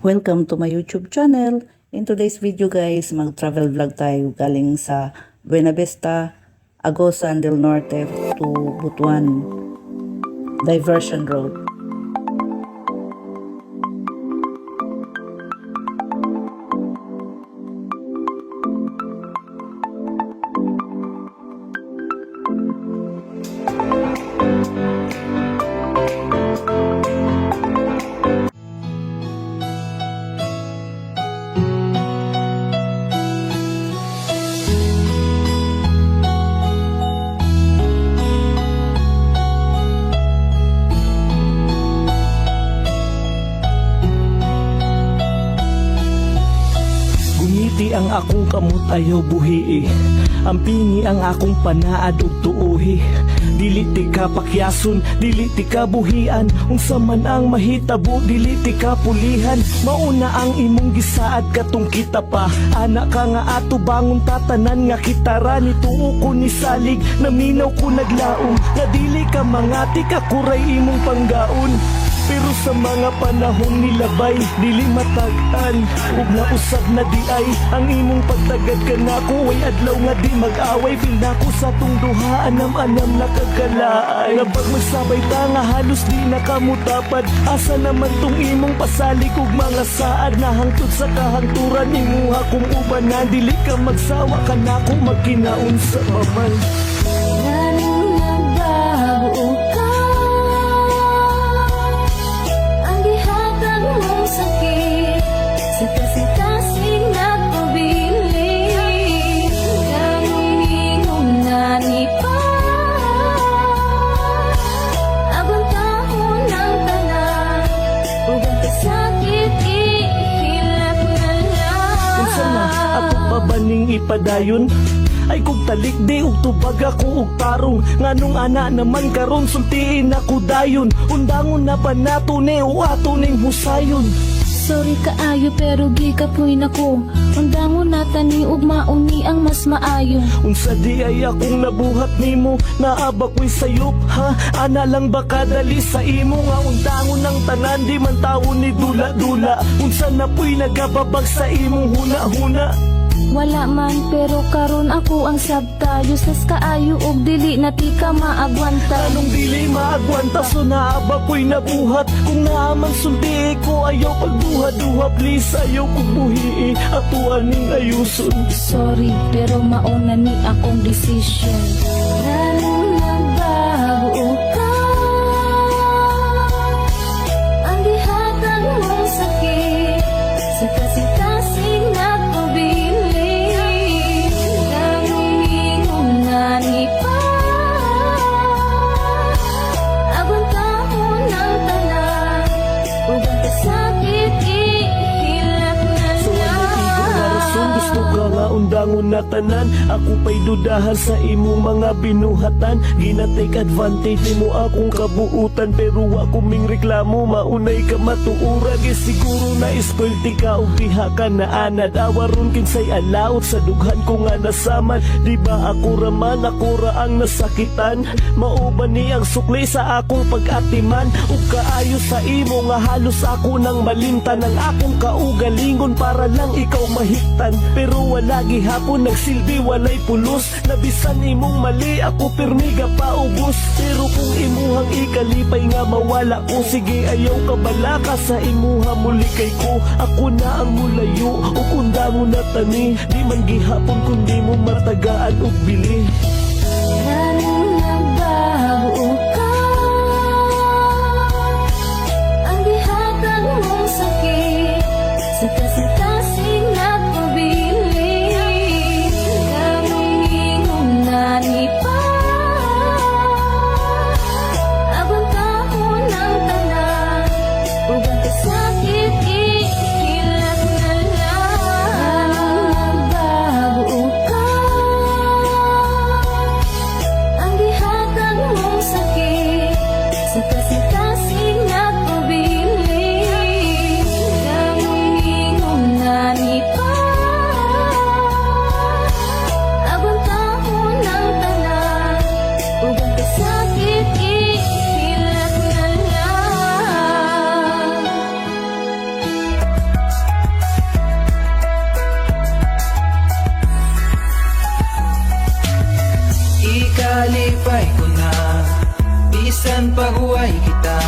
Welcome to my YouTube channel. In today's video guys, mag-travel vlog tayo galing sa Buena Vista, Agosan del Norte to Butuan Diversion Road. Gumiti ang akong kamot ayaw buhii, ang pingi ang akong panaad ug tuohi. Dili ti ka pakyason, dili ti ka buhian, unsa man ang mahitabo, dili ti ka pulihan. Mauna ang imong gisaad katong kita pa, anak ka nga ato bangon tatanan nga kitara. Nituo ko ni salig, naminaw ko naglaom, nga dili ka mangati ka kuray imong panggaon. Pero sa mga panahong nilabay, dili matag-an ug nausab na di ay ang imong pagtagad ka nako. Way adlaw nga di mag-away, feel nako sa tung duha, anam-anam na kagalaay. Napag magsabay ta nga halos di nakamutapad, asa naman tong imong pasalig ug mga saad. Nahangtod sa kahangturan imuha kung ubanan, dili ka magsawa ka nako magkinaon sa paman. Baning ipadayon ay kung talik di ug tubag ako ug tarong, nganong ana naman karon sultiin ako dayon. Undangon na pa nato ni o ato ning husayon. Sorry kaayo pero gikapoy nako, undangon nata ni ug mauni ang mas maayo. Unsa di ay akong nabuhat nimo, naaba ko'y sayop ha. Ana lang ba kadali sa imo nga undangon ng tanan, di man tawo ni dula-dula. Unsa na po'y nagababag sa imong huna-huna. Wala man pero karon ako ang sabtayo, sas kaayo og dili na ti ka maagwanta. Anong dili maagwanta, so naaba ko'y nabuhat. Kung naaman sulti ko ayaw pagduha-duha, please ayaw kong buhii ato aning ayuson. Sorry pero mauna ni akong decision. Lalong nagbago ka, ang gihatag mong sakit sa kasing-kasing nagpabili. Undangon na tanan, ako pa'y dudahan sa imong mga binuhatan. Gina-take advantage mo akong kabuutan, pero ako ming reklamo, maunay ka matuurag. Siguro na ispulti ka o diha ka na anad, awaron kinsay alaot sa dughan ko nga nasaman. Di ba ako raman, ako ra ang nasakitan, mauban ni ang sukli sa akong pag-atiman. Ug kaayo sa imo nga halos ako nang malimtan, ang akong kaugalingon para lang ikaw mahiktan. Pero wala gihapon nagsilbi, walay pulos, nabisan imong mali ako pirmi ga paubos. Pero kung imuhang ikalipay nga mawala ko, sige ayaw ka bala ka sa imuha muli kay ko. Ako na ang mulayo o undangon na tani, di man gihapon kundi mo matagaan og bili. Lalong nagbago ka, ang gihatag mong sakit sa kasing-kasing nagpabili. Bisan paguway kita,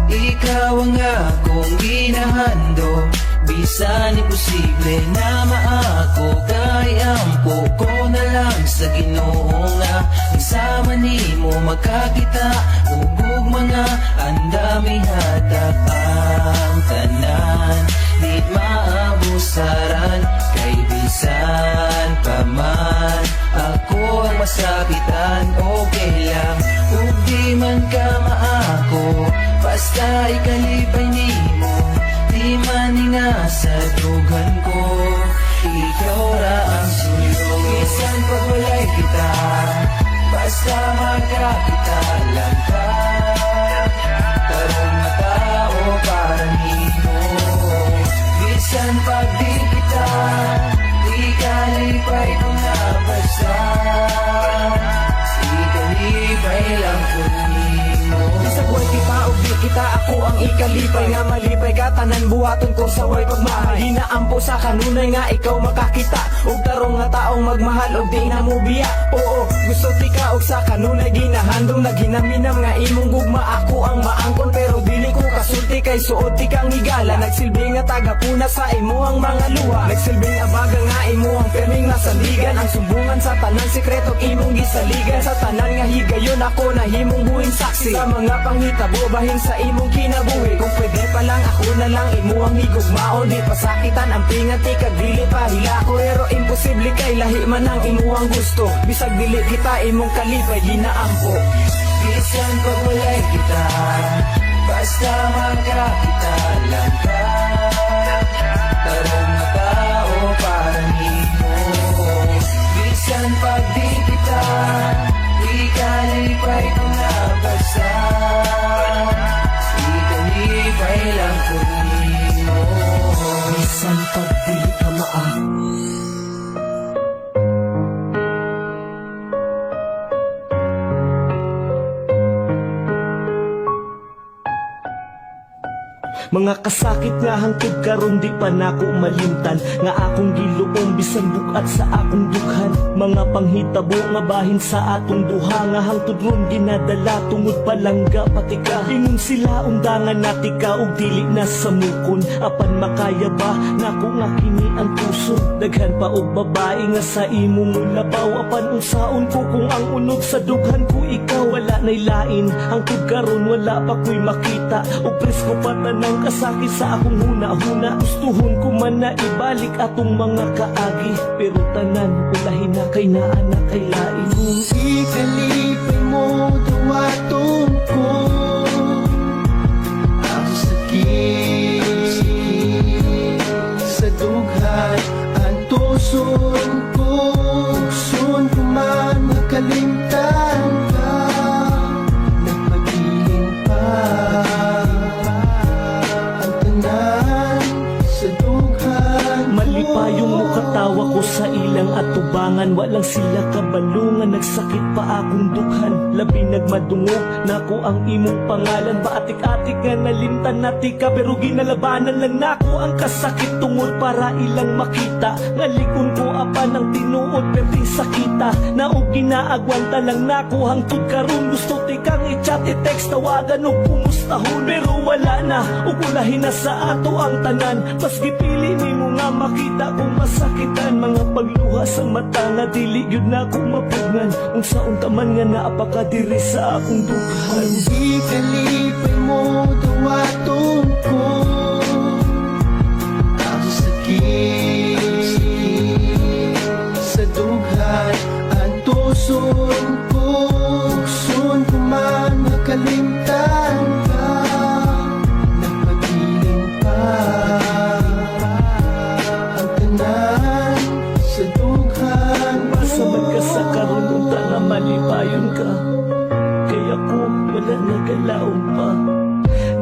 ikaw ang akong ginahando. Bisan imposible na maako, kay ampo ko na lang sa Ginoo nga nagsama nimo magkakita. Ug mga andami hatag ang tanan, di maabusaran. Kay bisan pa man ako ang masakitan, okay lang ug di man ka maako. Basta ikalipay nimo, di man nga sa dugan ko, ikaw ra ang suyo. Bisan pag walay kita, basta magkakita lang ka. Tarong na tao para nimo. Bisan pag di kita, di kalipay ko na basta. Ikalipay lang ko nimo. Sa buhay kita o di kita, ako ang ikalipay. Nga malipay ka, tanan buhaton ko sa way pagmahal. Hinaampo sa kanunay nga ikaw makakita, ug tarong nga taong magmahal og di na mo biya. Oo, gusto ti ka og sa kanunay ginahandom. Naginaminam nga imong gugma, ako ang maangkon. Pero dili ko kasulti kay suot ti kang higala. Nagsilbi nga tagapuna sa imo ang mga luha. Nagsilbing abaga nga imo ang perming nasandigan. Ang sumbungan sa tanan sekreto imong gisaligan. Sa tanan nga higayon ako na himong buhing saksi. Sa mga panghitabo bahin sa imong kinabuhi. Kung pwede pa lang ako na lang imo ang higugmaon. Di pasakitan ang pingati kag dili pa hilako. Pero imposible kay lahi man ang imo ang gusto. Bisag dili kita imong kalipay ginaampo. Bisan pag walay kita, basta magkakita lang ka. Tarong na tao para nimo. Bisan pag di kita, di kalipay ko na basta. Ikalipay lang ko nimo. Bisan pag dili ka maang, mga kasakit nga hangtod karon di pa nako malimtan. Nga akong giluom bisan bukat sa akong dughan. Mga panghitabo nga bahin sa atong duha. Nga hangtod ron ginadala tungod palangga pati ka. Ingon sila undangan nati ka ug dili na samukon. Apan makaya ba nako nga kini ang puso. Daghan pa og babae nga sa imong labaw. Apan unsaon ko kung ang unog sa dughan ko ikaw. Wala nay lain hangtod karon wala pa ko'y makita. O presko pa tanang kasakit sa akong huna-huna. Gustuhon ko man na ibalik atong mga kaagi. Pero tanan ulahin na kay naana kay lain. Kung ikalipay mo duwaton ko ang sakit sa dughan. Ang tuson ko, gusto ko man makalimtan ka. Nagpagiling pa ang tanan sa dughan ko. Malipayong mukatawa ko sa ilang atubangan. Walang sila kabalungan, nagsakit pa akong dughan. Labi nagmadungog nako ang imong pangalan. Baatik-atik nga nalimtan nati ka, pero ginalabanan lang nako ang kasakit tungod para ilang makita. Ngalikon ko apan ang tinuod perti sakita. Naog ginaagwanta lang nako hangtod karon. Gusto ti kang i-chat, i-text, tawagan o pumustahon. Pero wala na, ug ulahin na sa ato ang tanan. Mas gipili nimo nga makita kung masakitan. Mga pagluha sa mata nga dili yun na kong mapugnan. Unsaon taman nga naapakadiri sa akong dughan. Di kalipay mo duwaton ko ang sakit sa dughan. Ang tuson ko, gusto ko man makalimtan ka. Nagpagiling pa ang tanan sa dughan ko. Basta magkasakaroon unta na malipayon ka. Kaya ko wala nagalaon pa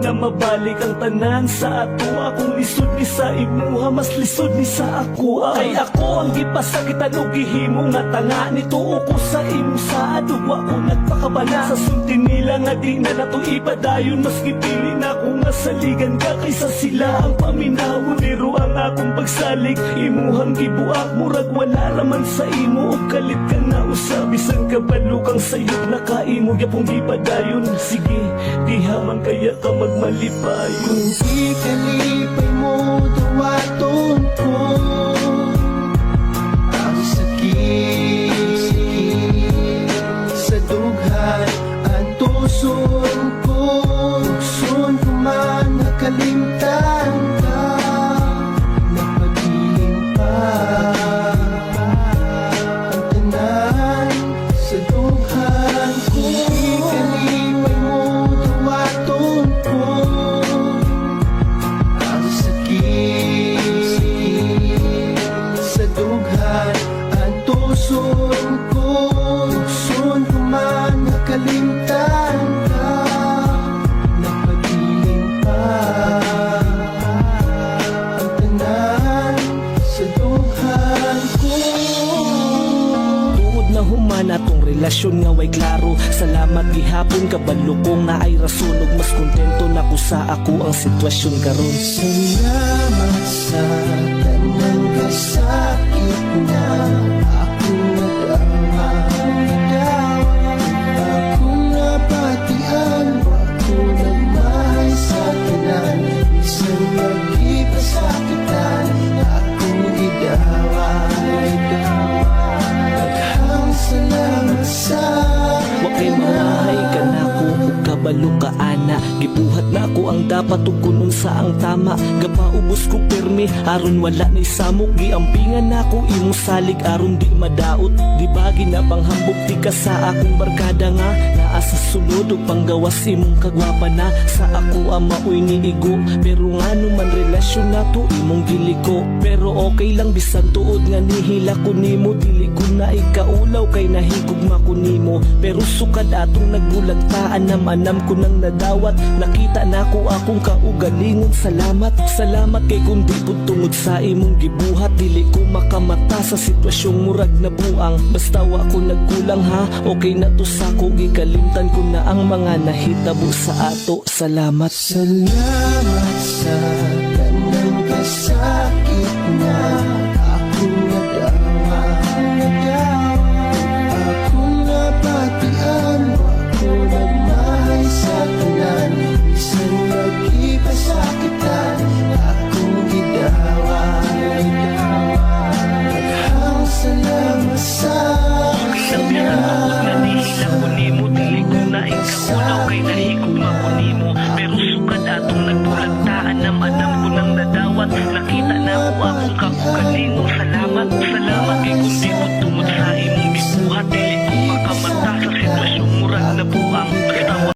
na mabalik ang tanan sa ato. Akong lisod ni sa imuha, mas lisod ni sa ako. Ay ako ang gipasakitan o gihimo nga tanga. Nituo ko sa imo sa adugwa ko nagpakabana. Sa sulti nila nga di na nato ipadayon. Mas gipili na ko nga saligan ka kaysa sila ang paminawon. Pero ang ang akong pagsalig. Imuhang gibuak murag wala raman sa imo. O kalit ka na usab bisan kabalo kang sayop na kaimo gyapong gipadayon. Sige, diha man kaya ka magmalipay. Kung ikalipay mo dawaton ko ang sakit sa dughan, ang tuson ko. Tuson ko man nakalimtan ka, napag-ilim pa ang tanan sa dughan ko. Ikalipay mo dawaton ko ang sakit sa dughan, ang tuson ko. Tuson ko man nakalimtan ka, napag-ilim pa ang tanan sa dughan ko. Tuod na human atong relasyon nga way klaro. Salamat gihapon kabalo ko nga ay rason. Ug mas kontento na ko sa ako ang sitwasyon karon. Salamat sa tanang kasakit na akong nadama. Akong napatian, ako nagmahay sa tanan. Isang magkipasakitan, akong gidawan. Daghang salamat sa Wakay mamahay ka na ko ug kabalo ka ana. Gibuhat na ako ang dapat ug kunon sa ang tama. Gapaubos ko permi aron wala ni samok. Giampingan nako imong salig aron di madaot. Di ba ginapanghabog ti ka sa akong barkada nga naa sa sulod ug panggawas imong kagwapa na. Sa ako ang maoy niigo pero ngano man relasyon nato imong giliko. Pero okay lang bisan tuod nga nihila ko nimo. Dili ko na ikaulaw kay nahigugma ko nimo. Pero sukad atong nagbulagtaan anam ko nang nadawat. Nakita nako akong kaugalingon. Salamat, salamat kay kung di pud tungod sa imong gibuhat. Dili ko makamata sa sitwasyong murag na buang. Basta wa ko nagkulang ha, okay na to sa ko. Gikalimtan ko na ang mga nahitabo sa ato. Salamat. salamat sa tanang kasakit na akong nadama. Akong napatian, ako nagmahay sa tanan. Isang magkipasakitan, akong gidawan. Daghang salamat sa Nanihila ko nimo, dili ko na ikaulaw kay nahigugma ko nimo. Pero sukad atong nagbulagtaan anam ko nang nadawat. Nakita na ko akong kakugaling